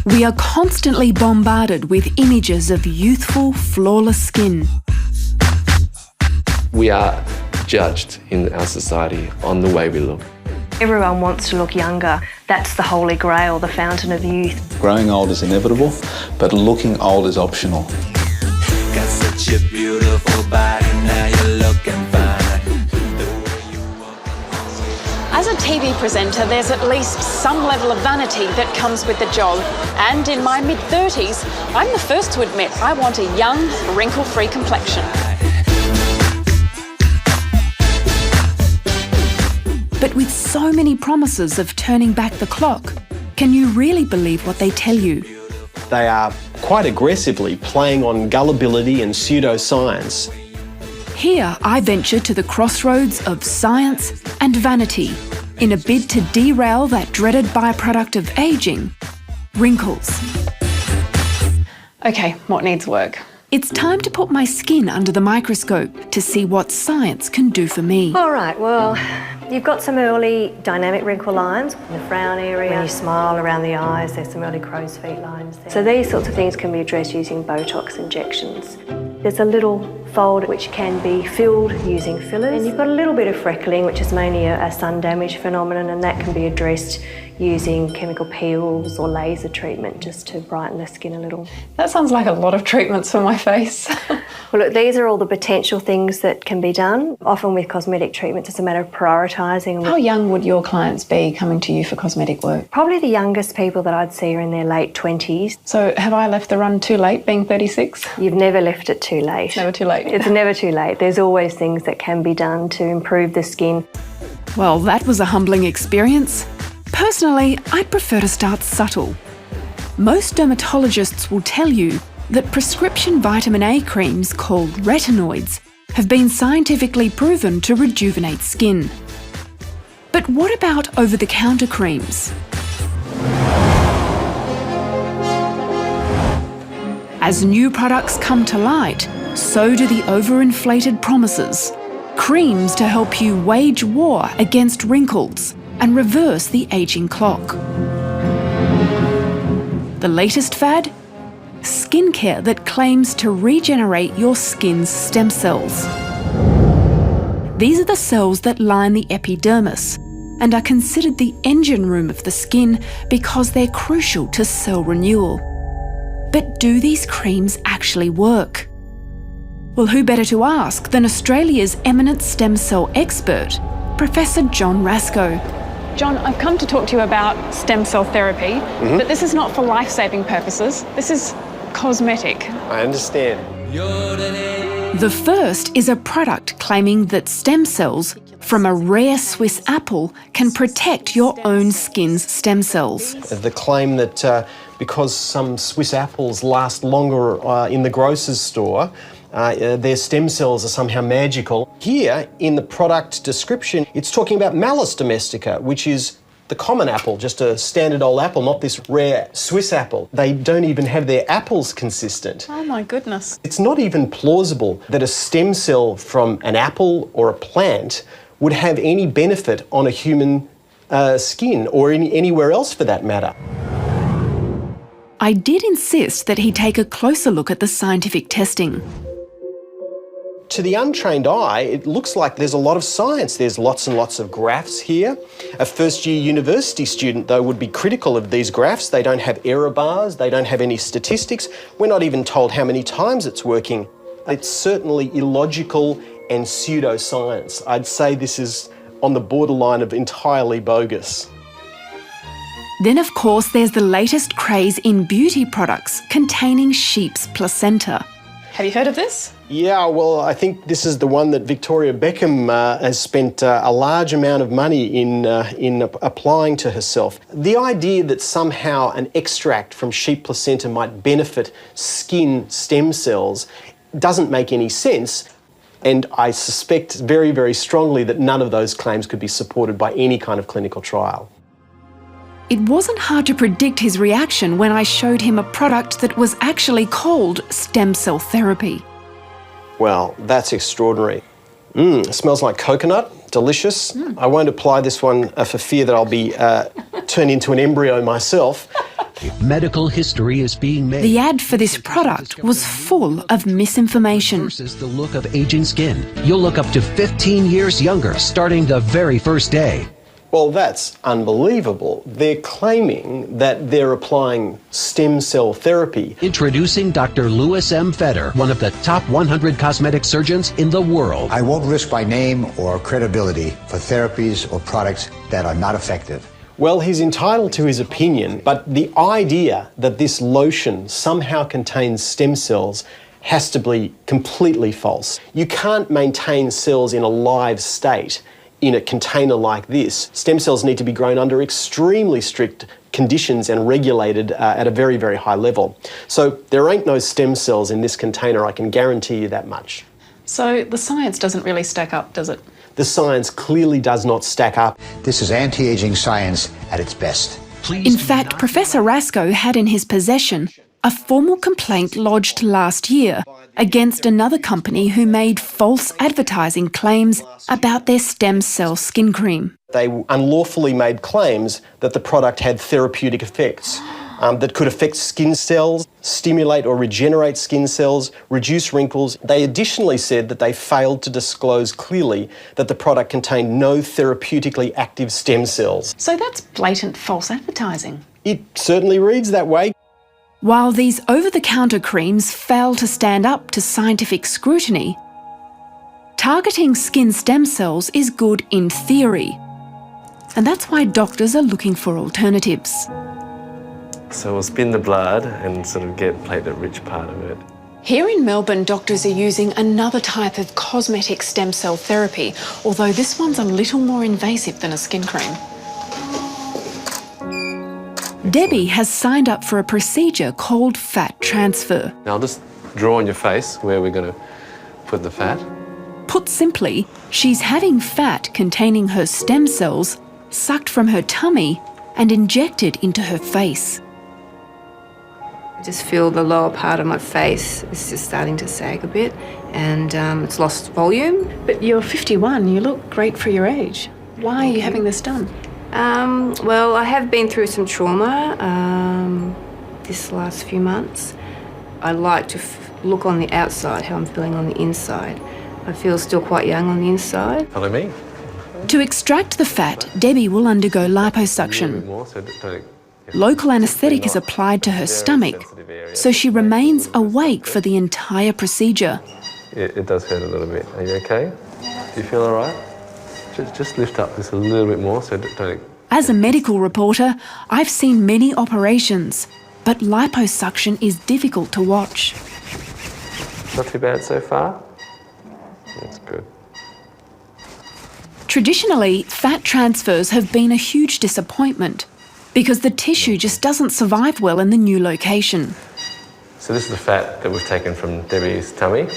We are constantly bombarded with images of youthful, flawless skin. We are judged in our society on the way we look. Everyone wants to look younger. That's the holy grail, the fountain of youth. Growing old is inevitable, but looking old is optional. Got such a beautiful body, now you're looking fine. As a TV presenter, there's at least some level of vanity that comes with the job. And in my mid-30s, I'm the first to admit I want a young, wrinkle-free complexion. But with so many promises of turning back the clock, can you really believe what they tell you? They are quite aggressively playing on gullibility and pseudoscience. Here I venture to the crossroads of science and vanity in a bid to derail that dreaded byproduct of ageing, wrinkles. Okay, what needs work? It's time to put my skin under the microscope to see what science can do for me. All right, well, you've got some early dynamic wrinkle lines in the frown area. When you smile around the eyes, there's some early crow's feet lines there. So these sorts of things can be addressed using Botox injections. There's a little fold which can be filled using fillers. And you've got a little bit of freckling, which is mainly a sun damage phenomenon, and that can be addressed using chemical peels or laser treatment just to brighten the skin a little. That sounds like a lot of treatments for my face. Well, look, these are all the potential things that can be done. Often with cosmetic treatments, it's a matter of prioritising. How young would your clients be coming to you for cosmetic work? Probably the youngest people that I'd see are in their late 20s. So have I left the run too late, being 36? You've never left it too late. It's never too late. It's never too late. There's always things that can be done to improve the skin. Well, that was a humbling experience. Personally, I'd prefer to start subtle. Most dermatologists will tell you that prescription vitamin A creams called retinoids have been scientifically proven to rejuvenate skin. But what about over-the-counter creams? As new products come to light, so do the overinflated promises. Creams to help you wage war against wrinkles and reverse the ageing clock. The latest fad? Skincare that claims to regenerate your skin's stem cells. These are the cells that line the epidermis and are considered the engine room of the skin because they're crucial to cell renewal. But do these creams actually work? Well, who better to ask than Australia's eminent stem cell expert, Professor John Rasko. John, I've come to talk to you about stem cell therapy, but this is not for life-saving purposes. This is cosmetic. I understand. The first is a product claiming that stem cells from a rare Swiss apple can protect your own skin's stem cells. The claim that because some Swiss apples last longer in the grocer's store, their stem cells are somehow magical. Here, in the product description, it's talking about Malus domestica, which is the common apple, just a standard old apple, not this rare Swiss apple. They don't even have their apples consistent. Oh my goodness. It's not even plausible that a stem cell from an apple or a plant would have any benefit on a human skin or anywhere else for that matter. I did insist that he take a closer look at the scientific testing. To the untrained eye, it looks like there's a lot of science. There's lots and lots of graphs here. A first-year university student, though, would be critical of these graphs. They don't have error bars. They don't have any statistics. We're not even told how many times it's working. It's certainly illogical and pseudoscience. I'd say this is on the borderline of entirely bogus. Then, of course, there's the latest craze in beauty products containing sheep's placenta. Have you heard of this? Yeah, well, I think this is the one that Victoria Beckham has spent a large amount of money in applying to herself. The idea that somehow an extract from sheep placenta might benefit skin stem cells doesn't make any sense, and I suspect very, very strongly that none of those claims could be supported by any kind of clinical trial. It wasn't hard to predict his reaction when I showed him a product that was actually called stem cell therapy. Well, that's extraordinary. It smells like coconut, delicious. I won't apply this one for fear that I'll be turned into an embryo myself. Medical history is being made. The ad for this product was full of misinformation. Versus the look of aging skin. You'll look up to 15 years younger starting the very first day. Well, that's unbelievable. They're claiming that they're applying stem cell therapy. Introducing Dr. Louis M. Feder, one of the top 100 cosmetic surgeons in the world. I won't risk my name or credibility for therapies or products that are not effective. Well, he's entitled to his opinion, but the idea that this lotion somehow contains stem cells has to be completely false. You can't maintain cells in a live state in a container like this. Stem cells need to be grown under extremely strict conditions and regulated at a very, very high level. So there ain't no stem cells in this container, I can guarantee you that much. So the science doesn't really stack up, does it? The science clearly does not stack up. This is anti-aging science at its best. In fact, Professor Rasko had in his possession a formal complaint lodged last year against another company who made false advertising claims about their stem cell skin cream. They unlawfully made claims that the product had therapeutic effects that could affect skin cells, stimulate or regenerate skin cells, reduce wrinkles. They additionally said that they failed to disclose clearly that the product contained no therapeutically active stem cells. So that's blatant false advertising. It certainly reads that way. While these over-the-counter creams fail to stand up to scientific scrutiny, targeting skin stem cells is good in theory. And that's why doctors are looking for alternatives. So we'll spin the blood and sort of get platelet-rich part of it. Here in Melbourne, doctors are using another type of cosmetic stem cell therapy, although this one's a little more invasive than a skin cream. Debbie has signed up for a procedure called fat transfer. Now I'll just draw on your face where we're going to put the fat. Put simply, she's having fat containing her stem cells sucked from her tummy and injected into her face. I just feel the lower part of my face is just starting to sag a bit and it's lost volume. But you're 51, you look great for your age. Why are you having this done? Well, I have been through some trauma this last few months. I like to look on the outside, how I'm feeling on the inside. I feel still quite young on the inside. Follow me. To extract the fat, Debbie will undergo liposuction. More, so don't, Local anaesthetic is applied to her stomach, so she remains awake for the entire procedure. It does hurt a little bit. Are you okay? Do you feel all right? Just lift up this a little bit more, so don't... As a medical reporter, I've seen many operations, but liposuction is difficult to watch. Not too bad so far? That's good. Traditionally, fat transfers have been a huge disappointment because the tissue just doesn't survive well in the new location. So this is the fat that we've taken from Debbie's tummy.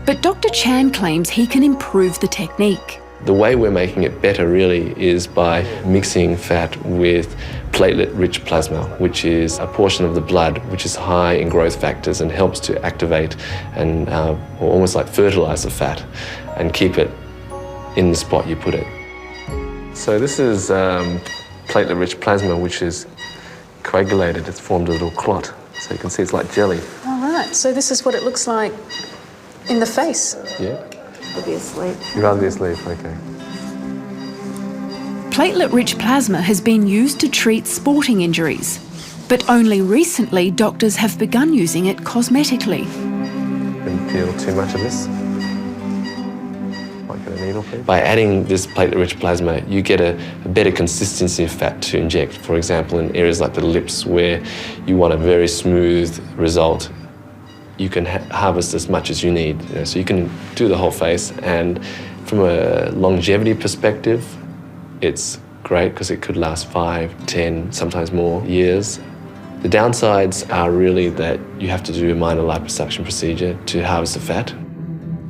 But Dr. Chan claims he can improve the technique. The way we're making it better really is by mixing fat with platelet-rich plasma, which is a portion of the blood which is high in growth factors and helps to activate and almost like fertilise the fat and keep it in the spot you put it. So this is platelet-rich plasma, which is coagulated. It's formed a little clot. So you can see it's like jelly. All right, so this is what it looks like in the face. Yeah. I'll be asleep. You'd rather be asleep, okay. Platelet-rich plasma has been used to treat sporting injuries, but only recently doctors have begun using it cosmetically. Didn't feel too much of this. Might get a needle, please. By adding this platelet-rich plasma, you get a better consistency of fat to inject. For example, in areas like the lips where you want a very smooth result, you can harvest as much as you need. So you can do the whole face, and from a longevity perspective, it's great because it could last 5, 10, sometimes more years. The downsides are really that you have to do a minor liposuction procedure to harvest the fat.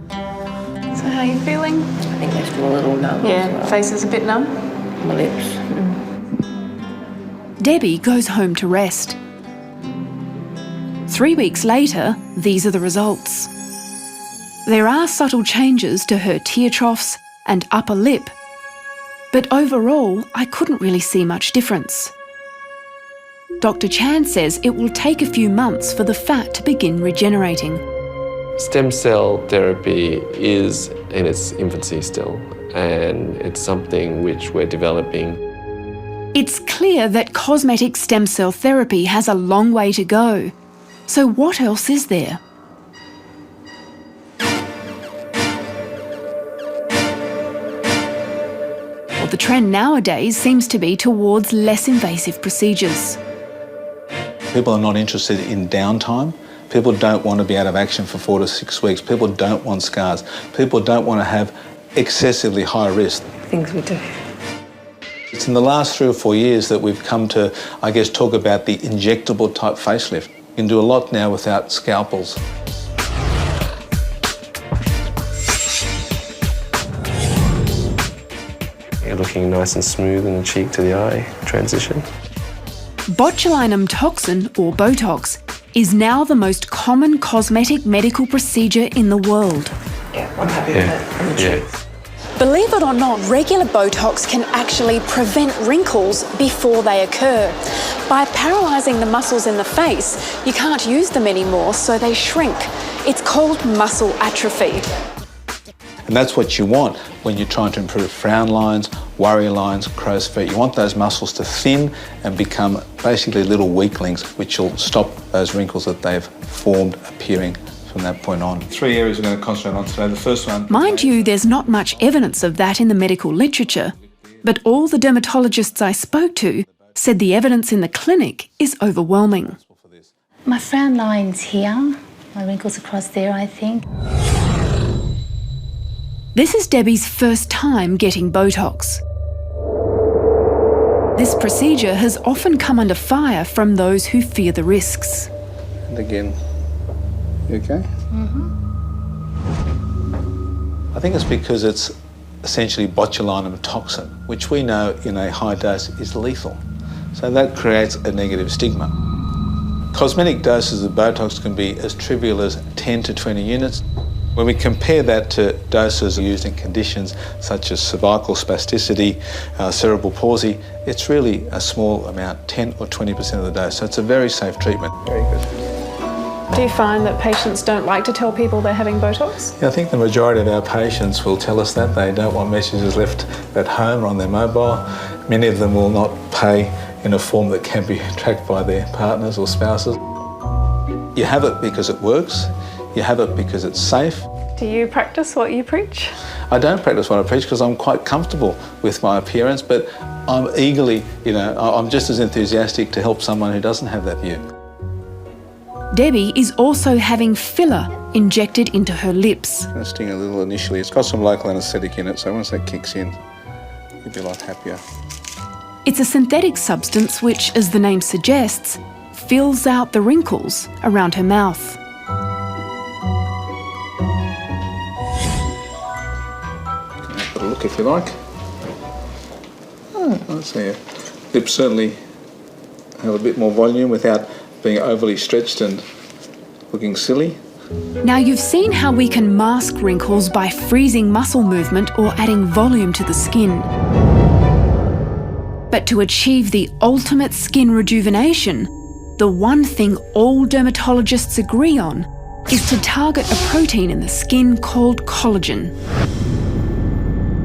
So how are you feeling? I think they're still a little numb. Yeah, face is a bit numb. My lips. Debbie goes home to rest. 3 weeks later, these are the results. There are subtle changes to her tear troughs and upper lip, but overall, I couldn't really see much difference. Dr. Chan says it will take a few months for the fat to begin regenerating. Stem cell therapy is in its infancy still, and it's something which we're developing. It's clear that cosmetic stem cell therapy has a long way to go. So what else is there? Well, the trend nowadays seems to be towards less invasive procedures. People are not interested in downtime. People don't want to be out of action for 4 to 6 weeks. People don't want scars. People don't want to have excessively high risk. Things we do. It's in the last 3 or 4 years that we've come to, I guess, talk about the injectable type facelift. You can do a lot now without scalpels. You're looking nice and smooth in the cheek to the eye transition. Botulinum toxin, or Botox, is now the most common cosmetic medical procedure in the world. Yeah, I'm happy with it. Yeah. Believe it or not, regular Botox can actually prevent wrinkles before they occur. By paralysing the muscles in the face, you can't use them anymore, so they shrink. It's called muscle atrophy. And that's what you want when you're trying to improve frown lines, worry lines, crow's feet. You want those muscles to thin and become basically little weaklings, which will stop those wrinkles that they've formed appearing from that point on. 3 areas we're going to concentrate on today. The first one... Mind you, there's not much evidence of that in the medical literature, but all the dermatologists I spoke to said the evidence in the clinic is overwhelming. My frown line's here, my wrinkles across there, I think. This is Debbie's first time getting Botox. This procedure has often come under fire from those who fear the risks. And again. You okay? I think it's because it's essentially botulinum toxin, which we know in a high dose is lethal. So that creates a negative stigma. Cosmetic doses of Botox can be as trivial as 10 to 20 units. When we compare that to doses used in conditions such as cervical spasticity, cerebral palsy, it's really a small amount, 10 or 20% of the dose. So it's a very safe treatment. Very good. Do you find that patients don't like to tell people they're having Botox? Yeah, I think the majority of our patients will tell us that. They don't want messages left at home or on their mobile. Many of them will not pay in a form that can be tracked by their partners or spouses. You have it because it works. You have it because it's safe. Do you practice what you preach? I don't practice what I preach because I'm quite comfortable with my appearance, but I'm eagerly, I'm just as enthusiastic to help someone who doesn't have that view. Debbie is also having filler injected into her lips. It's going to sting a little initially. It's got some local anaesthetic in it, so once that kicks in, you'll be a lot happier. It's a synthetic substance which, as the name suggests, fills out the wrinkles around her mouth. Have a look if you like. Let's see. Lips certainly have a bit more volume without being overly stretched and looking silly. Now, you've seen how we can mask wrinkles by freezing muscle movement or adding volume to the skin. But to achieve the ultimate skin rejuvenation, the one thing all dermatologists agree on is to target a protein in the skin called collagen.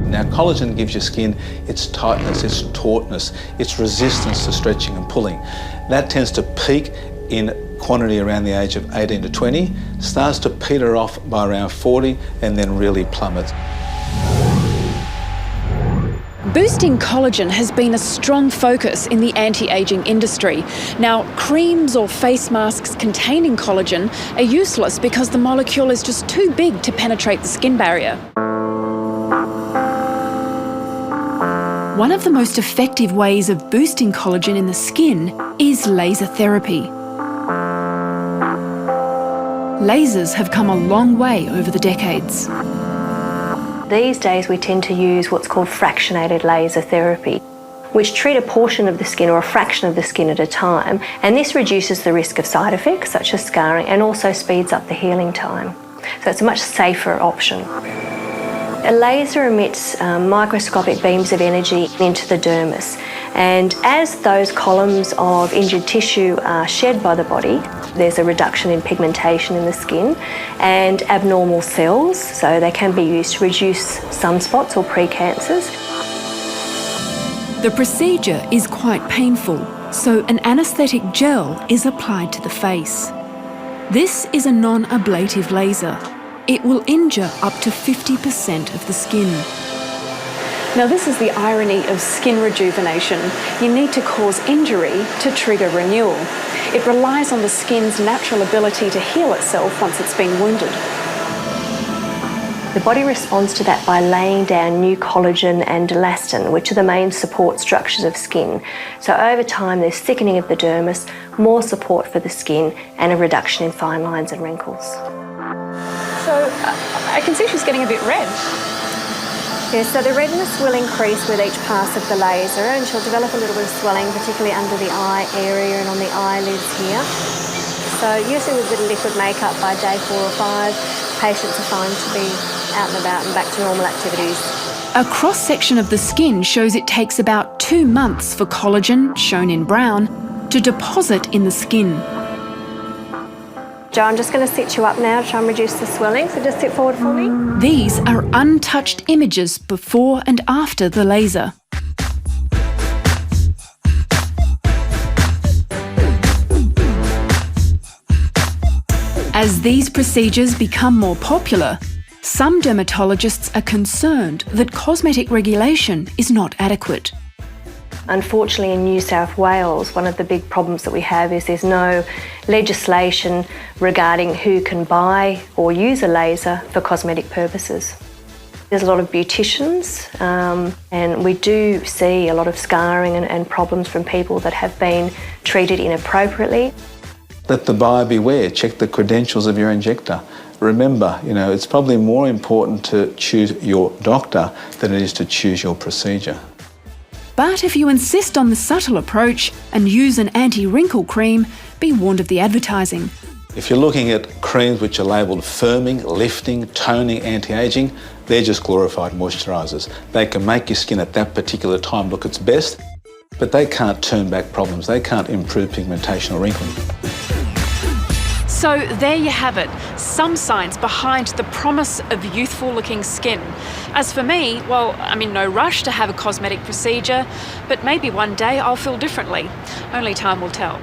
Now, collagen gives your skin its tightness, its tautness, its resistance to stretching and pulling. That tends to peak in quantity around the age of 18 to 20, starts to peter off by around 40, and then really plummets. Boosting collagen has been a strong focus in the anti-aging industry. Now, creams or face masks containing collagen are useless because the molecule is just too big to penetrate the skin barrier. One of the most effective ways of boosting collagen in the skin is laser therapy. Lasers have come a long way over the decades. These days we tend to use what's called fractionated laser therapy, which treat a portion of the skin or a fraction of the skin at a time, and this reduces the risk of side effects such as scarring and also speeds up the healing time. So it's a much safer option. A laser emits microscopic beams of energy into the dermis, and as those columns of injured tissue are shed by the body, there's a reduction in pigmentation in the skin and abnormal cells, so they can be used to reduce sunspots or precancers. The procedure is quite painful, so an anaesthetic gel is applied to the face. This is a non-ablative laser. It will injure up to 50% of the skin. Now, this is the irony of skin rejuvenation. You need to cause injury to trigger renewal. It relies on the skin's natural ability to heal itself once it's been wounded. The body responds to that by laying down new collagen and elastin, which are the main support structures of skin. So over time, there's thickening of the dermis, more support for the skin, and a reduction in fine lines and wrinkles. So I can see she's getting a bit red. Yeah, so the redness will increase with each pass of the laser, and she'll develop a little bit of swelling, particularly under the eye area and on the eyelids here. So usually with a bit of liquid makeup by day 4 or 5, patients are fine to be out and about and back to normal activities. A cross-section of the skin shows it takes about 2 months for collagen, shown in brown, to deposit in the skin. Jo, I'm just going to sit you up now to try and reduce the swelling, so just sit forward for me. These are untouched images before and after the laser. As these procedures become more popular, some dermatologists are concerned that cosmetic regulation is not adequate. Unfortunately, in New South Wales, one of the big problems that we have is there's no legislation regarding who can buy or use a laser for cosmetic purposes. There's a lot of beauticians, and we do see a lot of scarring and problems from people that have been treated inappropriately. Let the buyer beware. Check the credentials of your injector. Remember, it's probably more important to choose your doctor than it is to choose your procedure. But if you insist on the subtle approach and use an anti-wrinkle cream, be warned of the advertising. If you're looking at creams which are labelled firming, lifting, toning, anti-aging, they're just glorified moisturisers. They can make your skin at that particular time look its best, but they can't turn back problems. They can't improve pigmentation or wrinkling. So there you have it, some science behind the promise of youthful-looking skin. As for me, well, I'm in no rush to have a cosmetic procedure, but maybe one day I'll feel differently. Only time will tell.